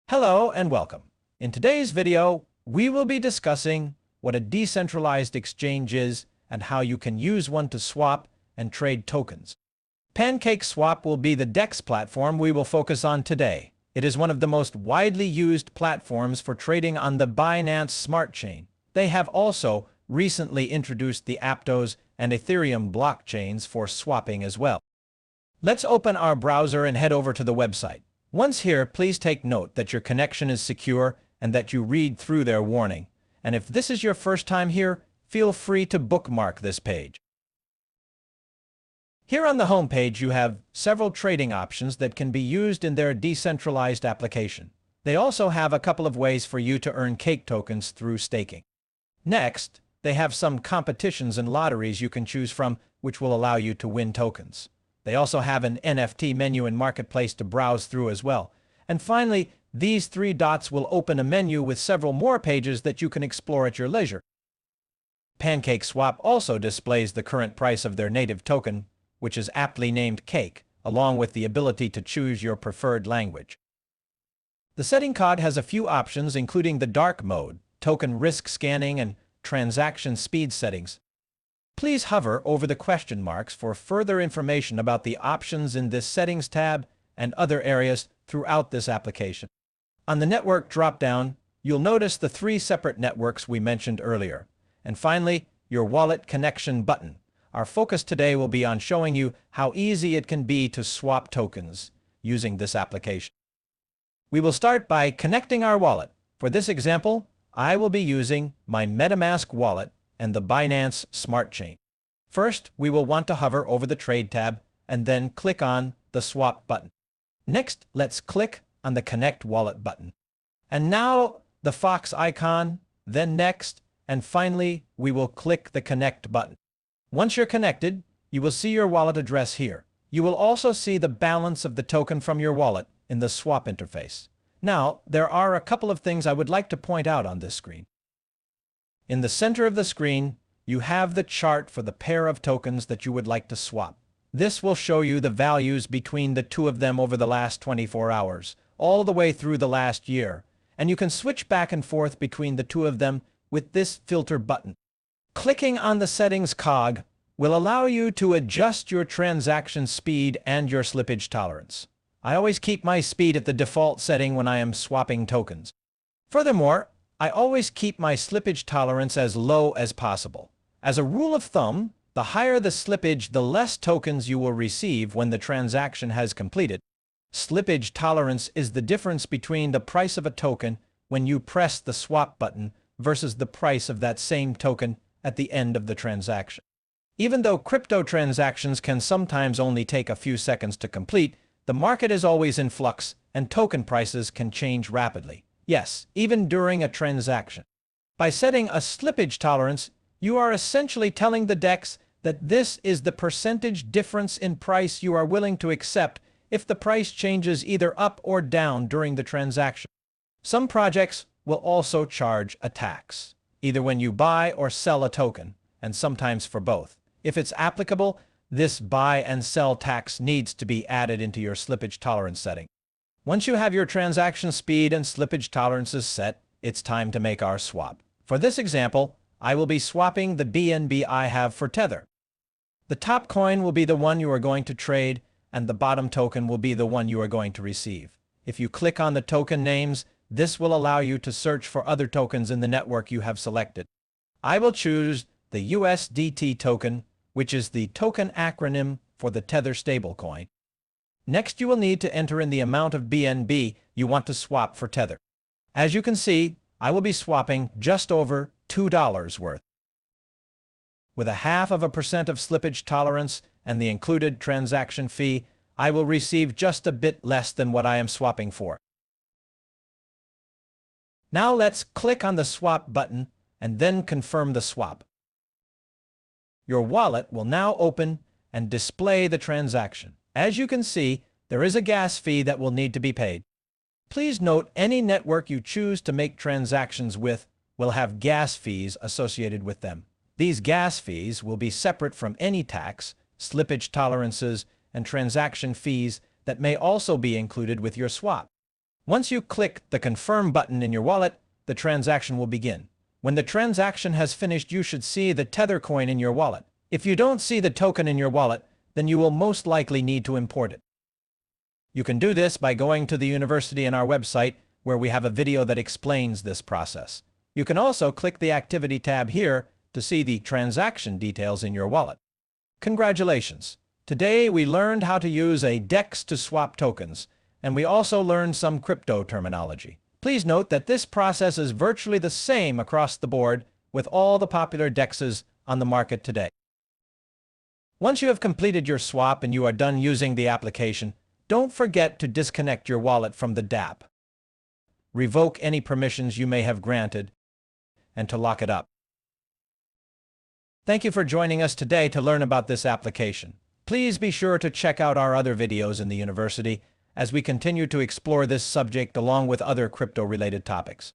Hello and welcome. In today's video, we will be discussing what a decentralized exchange is and how you can use one to swap and trade tokens. Pancake Swap will be the DEX platform we will focus on today. It is one of the most widely used platforms for trading on the Binance Smart Chain. They have also recently introduced the Aptos and Ethereum blockchains for swapping as well. Let's open our browser and head over to the website. Once here, please take note that your connection is secure and that you read through their warning. And if this is your first time here, feel free to bookmark this page. Here on the home page, you have several trading options that can be used in their decentralized application. They also have a couple of ways for you to earn cake tokens through staking. Next, they have some competitions and lotteries you can choose from, which will allow you to win tokens. They also have an NFT menu and marketplace to browse through as well. And finally, these three dots will open a menu with several more pages that you can explore at your leisure. Pancake Swap also displays the current price of their native token, which is aptly named Cake, along with the ability to choose your preferred language. The setting card has a few options, including the dark mode, token risk scanning, and transaction speed settings. Please hover over the question marks for further information about the options in this Settings tab and other areas throughout this application. On the Network drop-down, you'll notice the three separate networks we mentioned earlier. And finally, your Wallet Connection button. Our focus today will be on showing you how easy it can be to swap tokens using this application. We will start by connecting our wallet. For this example, I will be using my MetaMask wallet and the Binance Smart Chain. First, we will want to hover over the Trade tab and then click on the Swap button. Next, let's click on the Connect Wallet button. And now the Fox icon, then Next, and finally, we will click the Connect button. Once you're connected, you will see your wallet address here. You will also see the balance of the token from your wallet in the swap interface. Now, there are a couple of things I would like to point out on this screen. In the center of the screen, you have the chart for the pair of tokens that you would like to swap. This will show you the values between the two of them over the last 24 hours, all the way through the last year, and you can switch back and forth between the two of them with this filter button. Clicking on the settings cog will allow you to adjust your transaction speed and your slippage tolerance. I always keep my speed at the default setting when I am swapping tokens. Furthermore, I always keep my slippage tolerance as low as possible. As a rule of thumb, the higher the slippage, the less tokens you will receive when the transaction has completed. Slippage tolerance is the difference between the price of a token when you press the swap button versus the price of that same token at the end of the transaction. Even though crypto transactions can sometimes only take a few seconds to complete, the market is always in flux and token prices can change rapidly. Yes, even during a transaction. By setting a slippage tolerance, you are essentially telling the DEX that this is the percentage difference in price you are willing to accept if the price changes either up or down during the transaction. Some projects will also charge a tax, either when you buy or sell a token, and sometimes for both. If it's applicable, this buy and sell tax needs to be added into your slippage tolerance setting. Once you have your transaction speed and slippage tolerances set, it's time to make our swap. For this example, I will be swapping the BNB I have for Tether. The top coin will be the one you are going to trade, and the bottom token will be the one you are going to receive. If you click on the token names, this will allow you to search for other tokens in the network you have selected. I will choose the USDT token, which is the token acronym for the Tether stablecoin. Next, you will need to enter in the amount of BNB you want to swap for Tether. As you can see, I will be swapping just over $2 worth. With 0.5% of slippage tolerance and the included transaction fee, I will receive just a bit less than what I am swapping for. Now let's click on the swap button and then confirm the swap. Your wallet will now open and display the transaction. As you can see, there is a gas fee that will need to be paid. Please note any network you choose to make transactions with will have gas fees associated with them. These gas fees will be separate from any tax, slippage tolerances, and transaction fees that may also be included with your swap. Once you click the Confirm button in your wallet, the transaction will begin. When the transaction has finished, you should see the Tether coin in your wallet. If you don't see the token in your wallet, then you will most likely need to import it. You can do this by going to the university and our website, where we have a video that explains this process. You can also click the Activity tab here to see the transaction details in your wallet. Congratulations! Today we learned how to use a DEX to swap tokens, and we also learned some crypto terminology. Please note that this process is virtually the same across the board with all the popular DEXs on the market today. Once you have completed your swap and you are done using the application, don't forget to disconnect your wallet from the Dapps. Revoke any permissions you may have granted, and to lock it up. Thank you for joining us today to learn about this application. Please be sure to check out our other videos in the university as we continue to explore this subject along with other crypto-related topics.